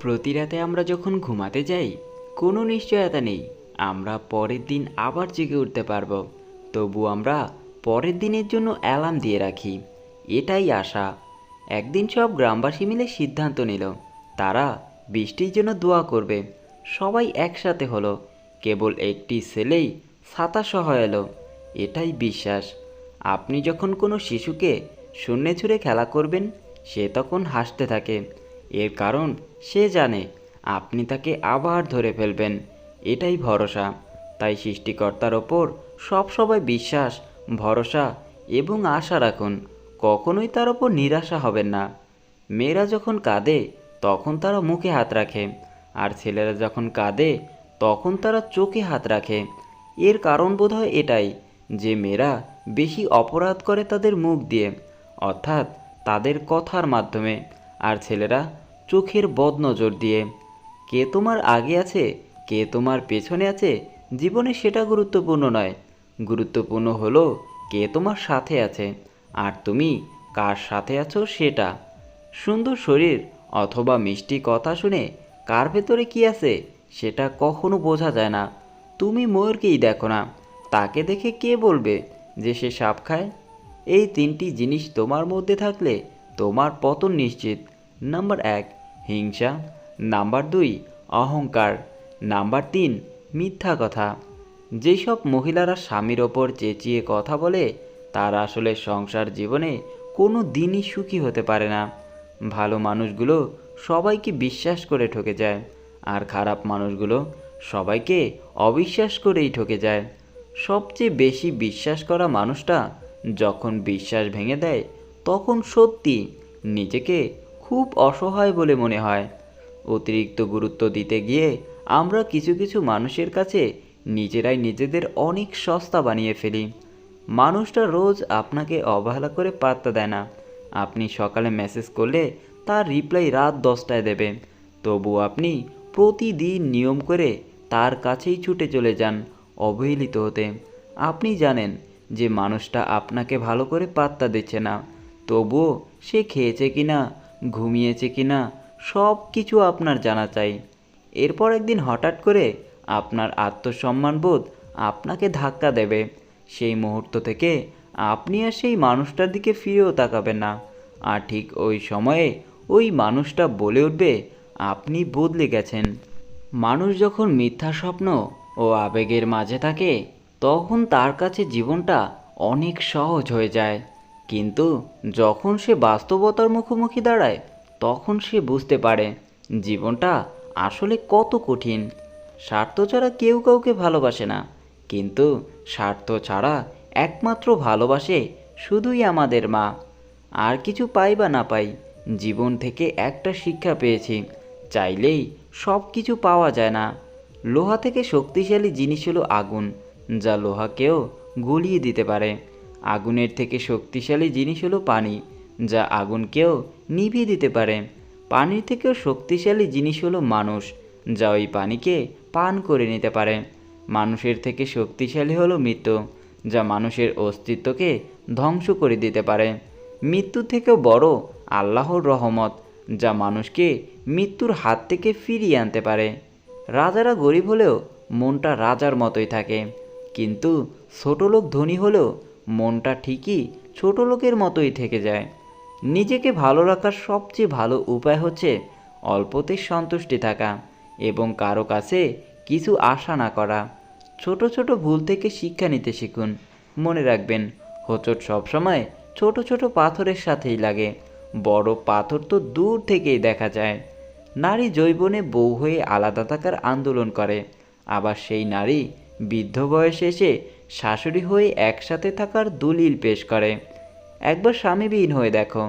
প্রতি রাতে আমরা যখন ঘুমাতে যাই, কোনো নিশ্চয়তা নেই আমরা পরের দিন আবার জেগে উঠতে পারবো। তবু আমরা পরের দিনের জন্য অ্যালার্ম দিয়ে রাখি, এটাই আশা। একদিন সব গ্রামবাসী মিলে সিদ্ধান্ত নিল তারা বৃষ্টির জন্য দোয়া করবে। সবাই একসাথে হলো, কেবল একটি ছেলেই ছাতা সহ এলো। এটাই বিশ্বাস। আপনি যখন কোনো শিশুকে শূন্যে ছুঁড়ে খেলা করবেন, সে তখন হাসতে থাকে। এর কারণ সে জানে আপনি তাকে আবার ধরে ফেলবেন। এটাই ভরসা। তাই সৃষ্টিকর্তার ওপর সবসময় বিশ্বাস, ভরসা এবং আশা রাখুন। কখনোই তার ওপর নিরাশা হবেন না। মেয়েরা যখন কাঁদে তখন তারা মুখে হাত রাখে, আর ছেলেরা যখন কাঁদে তখন তারা চোখে হাত রাখে। এর কারণ বোধহয় এটাই যে মেয়েরা বেশি অপরাধ করে তাদের মুখ দিয়ে, অর্থাৎ তাদের কথার মাধ্যমে, আর ছেলেরা চোখের বদনজর দিয়ে। কে তোমার আগে আছে, কে তোমার পেছনে আছে জীবনে, সেটা গুরুত্বপূর্ণ নয়। গুরুত্বপূর্ণ হলো কে তোমার সাথে আছে, আর তুমি কার সাথে আছো সেটা। সুন্দর শরীর অথবা মিষ্টি কথা শুনে কার ভেতরে কি আছে সেটা কখনো বোঝা যায় না। তুমি ময়ূরকেই দেখো না, তাকে দেখে কে বলবে যে সে সাপ খায়? এই তিনটি জিনিস তোমার মধ্যে থাকলে তোমার পতন নিশ্চিত। নাম্বার 1 হিংসা, নাম্বার 2 অহংকার, নাম্বার 3 মিথ্যা কথা। যেসব মহিলারা স্বামীর ওপর চেঁচিয়ে কথা বলে তারা আসলে সংসার জীবনে কোনো দিনই সুখী হতে পারে না। ভালো মানুষগুলো সবাইকে বিশ্বাস করে ঠকে যায়, আর খারাপ মানুষগুলো সবাইকে অবিশ্বাস করেই ঠকে যায়। সবচেয়ে বেশি বিশ্বাস করা মানুষটা যখন বিশ্বাস ভেঙে দেয় তখন সত্যি নিজেকে খুব অসহায় বলে মনে হয়। অতিরিক্ত গুরুত্ব দিতে গিয়ে আমরা কিছু কিছু মানুষের কাছে নিজেরাই নিজেদের অনেক সস্তা বানিয়ে ফেলি। মানুষটা রোজ আপনাকে অবহেলা করে পাত্তা দেয় না। আপনি সকালে মেসেজ করলে তার রিপ্লাই রাত 10টায় দেবে, তবু আপনি প্রতিদিন নিয়ম করে তার কাছেই ছুটে চলে যান অবহেলিত হতে। আপনি জানেন যে মানুষটা আপনাকে ভালো করে পাত্তা দিচ্ছে না, তবুও সে খেয়েছে কিনা, ঘুমিয়েছে কিনা সব কিছু আপনার জানা চাই। এরপর একদিন হঠাৎ করে আপনার আত্মসম্মানবোধ আপনাকে ধাক্কা দেবে। সেই মুহূর্ত থেকে আপনি আর সেই মানুষটার দিকে ফিরেও তাকাবেন না। আর ঠিক ওই সময়ে ওই মানুষটা বলে উঠবে আপনি বদলে গেছেন। মানুষ যখন মিথ্যা স্বপ্ন ও আবেগের মাঝে থাকে তখন তার কাছে জীবনটা অনেক সহজ হয়ে যায়, কিন্তু যখন সে বাস্তবতার মুখোমুখি দাঁড়ায় তখন সে বুঝতে পারে জীবনটা আসলে কত কঠিন। স্বার্থ ছাড়া কেউ কাউকে ভালোবাসে না, কিন্তু স্বার্থ ছাড়া একমাত্র ভালোবাসে শুধুই আমাদের মা। আর কিছু পাই বা না পাই, জীবন থেকে একটা শিক্ষা পেয়েছি, চাইলেই সব কিছু পাওয়া যায় না। লোহা থেকে শক্তিশালী জিনিস হলো আগুন, যা লোহাকেও গলিয়ে দিতে পারে। আগুনের থেকে শক্তিশালী জিনিস হলো পানি, যা আগুনকেও নিভিয়ে দিতে পারে। পানির থেকেও শক্তিশালী জিনিস হলো মানুষ, যা ওই পানিকে পান করে নিতে পারে। মানুষের থেকে শক্তিশালী হলো মৃত্যু, যা মানুষের অস্তিত্বকে ধ্বংস করে দিতে পারে। মৃত্যু থেকেও বড় আল্লাহর রহমত, যা মানুষকে মৃত্যুর হাত থেকে ফিরিয়ে আনতে পারে। রাজারা গরিব হলেও মনটা রাজার মতোই থাকে, কিন্তু ছোটলোক ধনী হলেও মনটা ঠিকই ছোটলোকের মতোই থেকে যায়। নিজেকে ভালো রাখার সবচেয়ে ভালো উপায় হচ্ছে অল্পতে সন্তুষ্টি থাকা এবং কারো কাছে কিছু আশা না করা। ছোট ছোট ভুল থেকে শিক্ষা নিতে শিখুন। মনে রাখবেন, হোঁচট সবসময় ছোট ছোট পাথরের সাথেই লাগে, বড় পাথর তো দূর থেকেই দেখা যায়। নারী যৌবনে বউ হয়ে আলাদা থাকার আন্দোলন করে, আবার সেই নারী বৃদ্ধ বয়সে এসে শাশুড়ি হয়ে একসাথে থাকার দলিল পেশ করে। একবার স্বামীবিহীন হয়ে দেখো,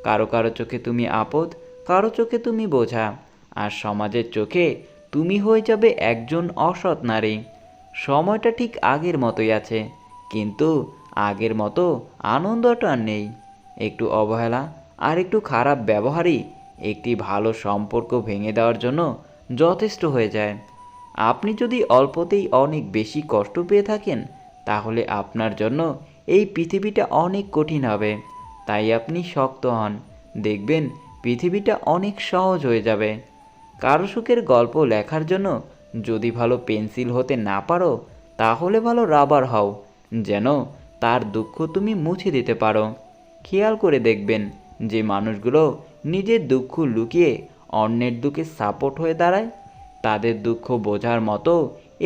কারো কারো চোখে তুমি আপদ, কারো চোখে তুমি বোঝা, আর সমাজের চোখে তুমি হয়ে যাবে একজন অসৎ নারী। সময়টা ঠিক আগের মতোই আছে, কিন্তু আগের মতো আনন্দটা আর নেই। একটু অবহেলা আর একটু খারাপ ব্যবহারই একটি ভালো সম্পর্ক ভেঙে দেওয়ার জন্য যথেষ্ট হয়ে যায়। আপনি যদি অল্পতেই অনেক বেশি কষ্ট পেয়ে থাকেন তাহলে আপনার জন্য এই পৃথিবীটা অনেক কঠিন হবে। তাই আপনি শক্ত হন, দেখবেন পৃথিবীটা অনেক সহজ হয়ে যাবে। কারো সুখের গল্প লেখার জন্য যদি ভালো পেন্সিল হতে না পারো, তাহলে ভালো রাবার হও, যেন তার দুঃখ তুমি মুছে দিতে পারো। খেয়াল করে দেখবেন, যে মানুষগুলো নিজের দুঃখ লুকিয়ে অন্যের দুঃখে সাপোর্ট হয়ে দাঁড়ায়, তাদের দুঃখ বোঝার মতো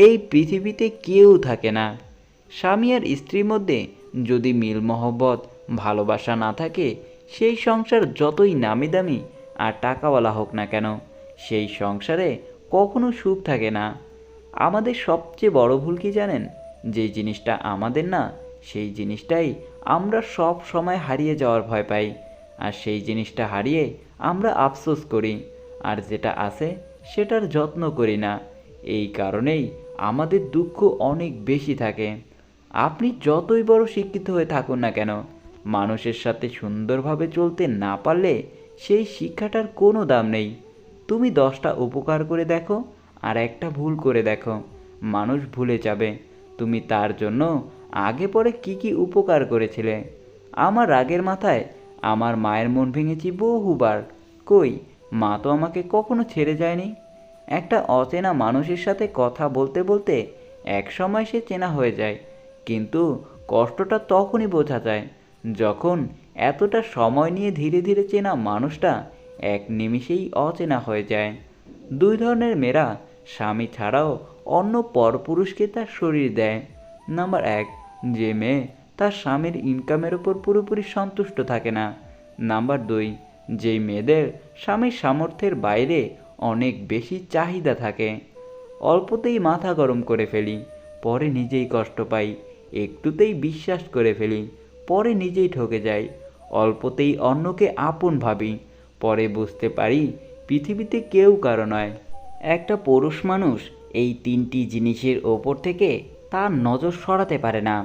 এই পৃথিবীতে কেউ থাকে না। স্বামী আর স্ত্রীর মধ্যে যদি মিল মহব্বত ভালোবাসা না থাকে, সেই সংসার যতই নামি দামি আর টাকাওয়ালা হোক না কেন, সেই সংসারে কখনো সুখ থাকে না। আমাদের সবচেয়ে বড় ভুল কি জানেন? যে জিনিসটা আমাদের না, সেই জিনিসটাই আমরা সব সময় হারিয়ে যাওয়ার ভয় পাই, আর সেই জিনিসটা হারিয়ে আমরা আফসোস করি, আর যেটা আছে সেটার যত্ন করি না। এই কারণেই আমাদের দুঃখ অনেক বেশি থাকে। আপনি যতই বড় শিক্ষিত হয়ে থাকুন না কেন, মানুষের সাথে সুন্দরভাবে চলতে না পারলে সেই শিক্ষাটার কোনো দাম নেই। তুমি 10টা উপকার করে দেখো আর একটা ভুল করে দেখো, মানুষ ভুলে যাবে তুমি তার জন্য আগে পরে কি উপকার করেছিলে। আমার রাগের মাথায় আমার মায়ের মন ভেঙেছি বহুবার, কই মা তো আমাকে কখনো ছেড়ে যায়নি। একটা অচেনা মানুষের সাথে কথা বলতে বলতে এক সময় সে চেনা হয়ে যায়, কিন্তু কষ্টটা তখনই বোঝা যায় যখন এতটা সময় নিয়ে ধীরে ধীরে চেনা মানুষটা এক নিমিষেই অচেনা হয়ে যায়। দুই ধরনের মেয়েরা স্বামী ছাড়াও অন্য পরপুরুষকে তার শরীর দেয়। নাম্বার 1, যে মেয়ে তার স্বামীর ইনকামের ওপর পুরোপুরি সন্তুষ্ট থাকে না। নাম্বার 2, যেই মেয়েদের স্বামীর সামর্থ্যের বাইরে অনেক বেশি চাহিদা থাকে। অল্পতেই মাথা গরম করে ফেলি, পরে নিজেই কষ্ট পাই। একটুতেই বিশ্বাস করে ফেলি, পরে নিজেই ঠকে যাই। অল্পতেই অন্যকে আপন ভাবি, পরে বুঝতে পারি পৃথিবীতে কেউ কারো নয়। একটা পুরুষ মানুষ এই 3টি জিনিসের ওপর থেকে তার নজর সরাতে পারে না।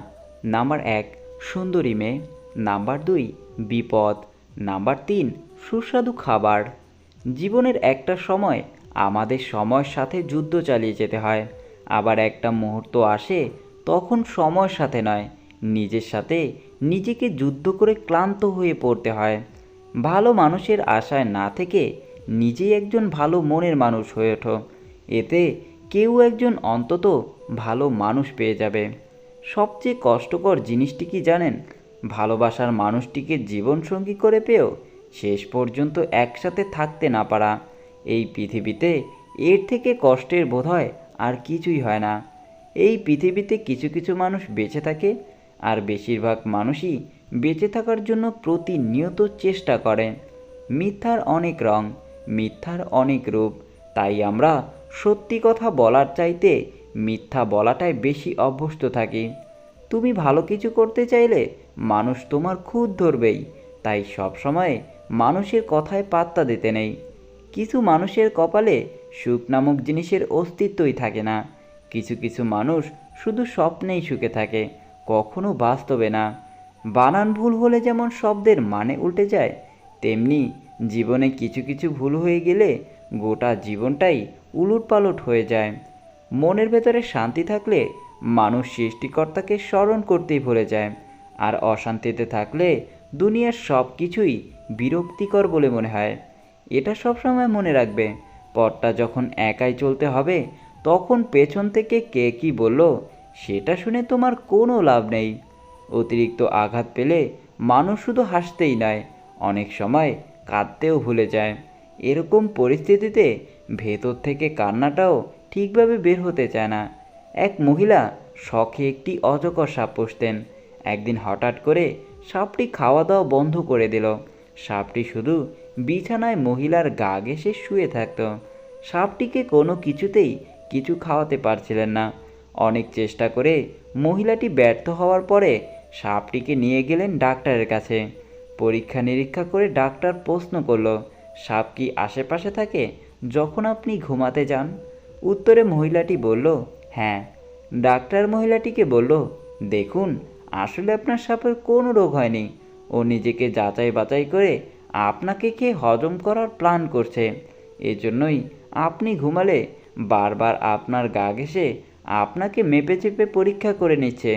নাম্বার 1, সুন্দরী মেয়ে। নাম্বার 2, বিপদ। নাম্বার 3, সুস্বাদু খাবার। জীবনের একটা সময় আমাদের সময়ের সাথে যুদ্ধ চালিয়ে যেতে হয়, আবার একটা মুহূর্ত আসে তখন সময়ের সাথে নয়, নিজের সাথে নিজেকে যুদ্ধ করে ক্লান্ত হয়ে পড়তে হয়। ভালো মানুষের আশায় না থেকে নিজেই একজন ভালো মনের মানুষ হয়ে ওঠো, এতে কেউ একজন অন্তত ভালো মানুষ পেয়ে যাবে। সবচেয়ে কষ্টকর জিনিসটি কি জানেন? ভালোবাসার মানুষটিকে জীবনসঙ্গী করে পেয়েও শেষ পর্যন্ত একসাথে থাকতে না পারা। এই পৃথিবীতে এর থেকে কষ্টের বোধহয় আর কিছুই হয় না। এই পৃথিবীতে কিছু কিছু মানুষ বেঁচে থাকে, আর বেশিরভাগ মানুষই বেঁচে থাকার জন্য প্রতিনিয়ত চেষ্টা করে। মিথ্যার অনেক রং, মিথ্যার অনেক রূপ, তাই আমরা সত্যি কথা বলার চাইতে মিথ্যা বলাটাই বেশি অভ্যস্ত থাকি। তুমি ভালো কিছু করতে চাইলে মানুষ তোমার খুঁত ধরবেই, তাই সবসময় মানুষের কথায় পাত্তা দিতে নেই। কিছু মানুষের কপালে সুখ নামক জিনিসের অস্তিত্বই থাকে না। কিছু কিছু মানুষ শুধু স্বপ্নেই সুখে থাকে, কখনো বাস্তবে না। বানান ভুল হলে যেমন শব্দের মানে উল্টে যায়, তেমনি জীবনে কিছু কিছু ভুল হয়ে গেলে গোটা জীবনটাই উলটপালট হয়ে যায়। মনের ভেতরে শান্তি থাকলে মানুষ সৃষ্টিকর্তাকে স্মরণ করতেই ভুলে যায়, আর অশান্তিতে থাকলে দুনিয়ার সব কিছুই বিরক্তিকর বলে মনে হয়। এটা সবসময় মনে রাখবে, পথটা যখন একাই চলতে হবে, তখন পেছন থেকে কে কী বলল সেটা শুনে তোমার কোনো লাভ নেই। অতিরিক্ত আঘাত পেলে মানুষ শুধু হাসতেই নয়, অনেক সময় কাঁদতেও ভুলে যায়। এরকম পরিস্থিতিতে ভেতর থেকে কান্নাটাও ঠিকভাবে বের হতে চায় না। এক মহিলা শখে একটি অজগর সাপ পুষতেন। একদিন হঠাৎ করে সাপটি খাওয়া দাওয়া বন্ধ করে দিল। সাপটি শুধু বিছানায় মহিলার গা ঘেঁষে শুয়ে থাকত। সাপটিকে কোনো কিছুতেই কিছু খাওয়াতে পারছিলেন না। অনেক চেষ্টা করে মহিলাটি ব্যর্থ হওয়ার পরে সাপটিকে নিয়ে গেলেন ডাক্তারের কাছে। পরীক্ষা নিরীক্ষা করে ডাক্তার প্রশ্ন করল, সাপ কি আশেপাশে থাকে যখন আপনি ঘুমাতে যান? উত্তরে মহিলাটি বলল, হ্যাঁ। ডাক্তার মহিলাটিকে বলল, দেখুন, আসলে আপনার সাপের কোনো রোগ হয়নি, ও নিজেকে যাচাই বাছাই করে আপনাকে খেয়ে হজম করার প্ল্যান করছে। এজন্যই আপনি ঘুমালে বারবার আপনার গা ঘেঁষে আপনাকে মেপে চেপে পরীক্ষা করে নিচ্ছে।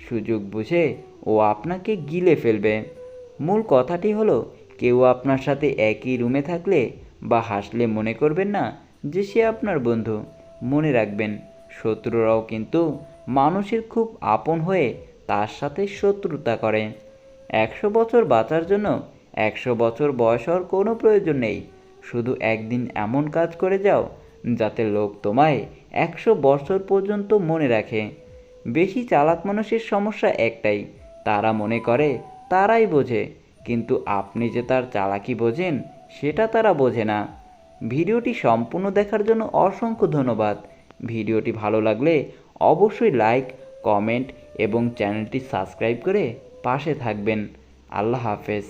সুযোগ বুঝে ও আপনাকে গিলে ফেলবে। মূল কথাটি হলো, কেউ আপনার সাথে একই রুমে থাকলে বা হাসলে মনে করবেন না যে সে আপনার বন্ধু। মনে রাখবেন, শত্রুরাও কিন্তু মানুষের খুব আপন হয়ে তার সাথে শত্রুতা করে। 100 বছর বাঁচার জন্য 100 বছর বয়স হওয়ার কোনো প্রয়োজন নেই। শুধু একদিন এমন কাজ করে যাও যাতে লোক তোমায় 100 বছর পর্যন্ত মনে রাখে। বেশি চালাক মানুষের সমস্যা একটাই, তারা মনে করে তারাই বোঝে, কিন্তু আপনি যে তার চালাকি বোঝেন সেটা তারা বোঝে না। ভিডিওটি সম্পূর্ণ দেখার জন্য অসংখ্য ধন্যবাদ। ভিডিওটি ভালো লাগলে অবশ্যই লাইক, কমেন্ট এবং চ্যানেলটি সাবস্ক্রাইব করে পাশে থাকবেন। আল্লাহ হাফেজ।